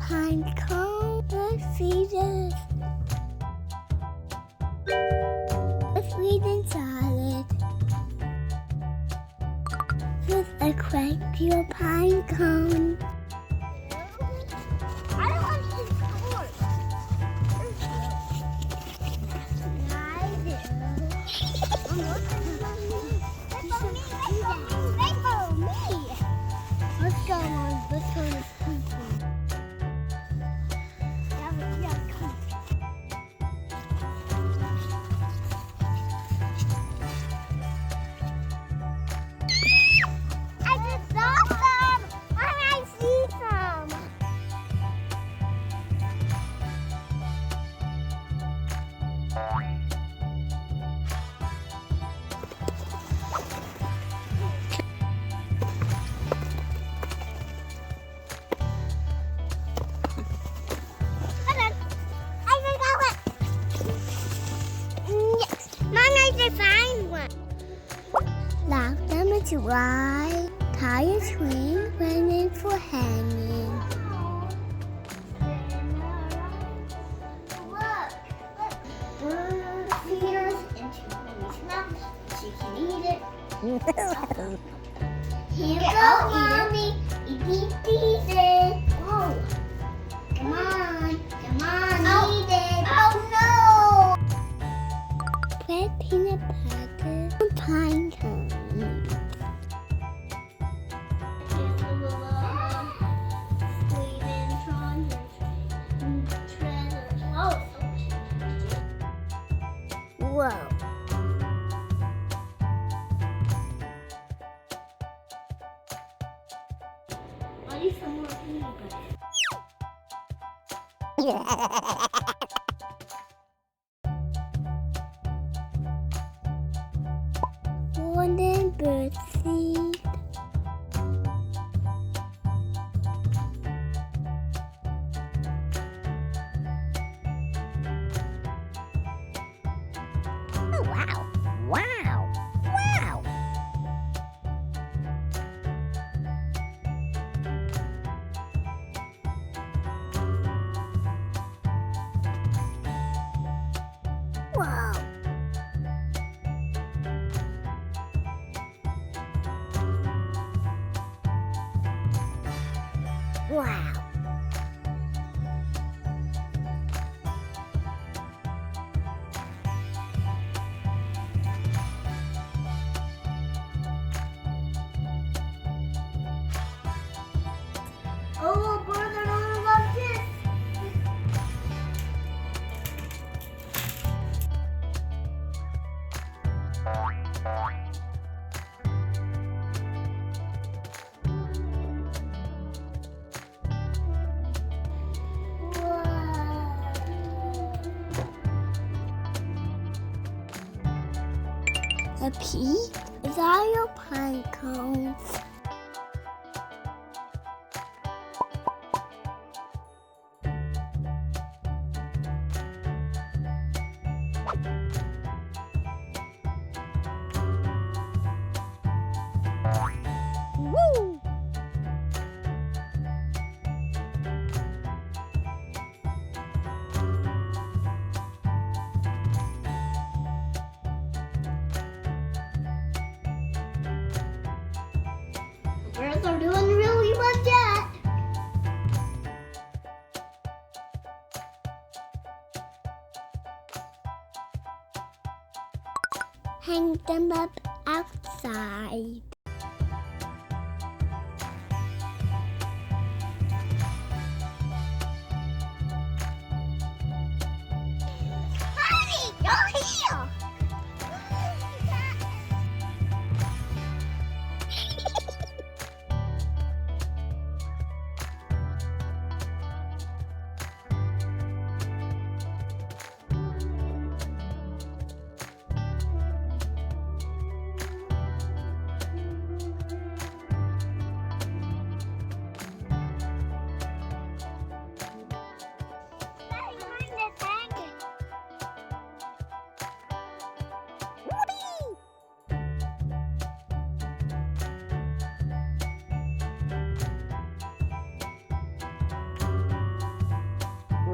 Pinecone feeder. Sweet and solid. With a crack pure pine cone. I don't want to eat corn. Let's go on. Let's go on. Find one. Lock them to dry. Tie a string, running for hanging. Look. Bird feeders into Mommy's mouth. She can eat it. Here you go, Mommy. Eat it. Whoa. Come on. Come on. Eat it. Oh no. Red peanut butter and pine cone. Whoa. I need some more peanut butter. Golden bird seed. Oh, wow. Wow. Wow. Wow. Wow. Oh, bird, I don't love this. A pea is all your pine cones. Woo! Birds are doing really well yet. Hang them up outside. Honey, you're here.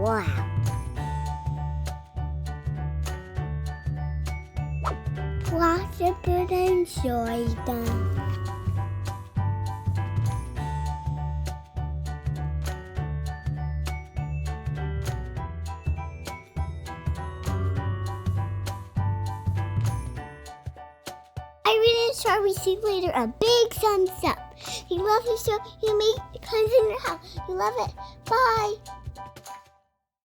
Wow. Watch it, but enjoy them. I really enjoy. We see you later. A big thumbs up. If you love the show, you make cousin in your house. You love it. Bye.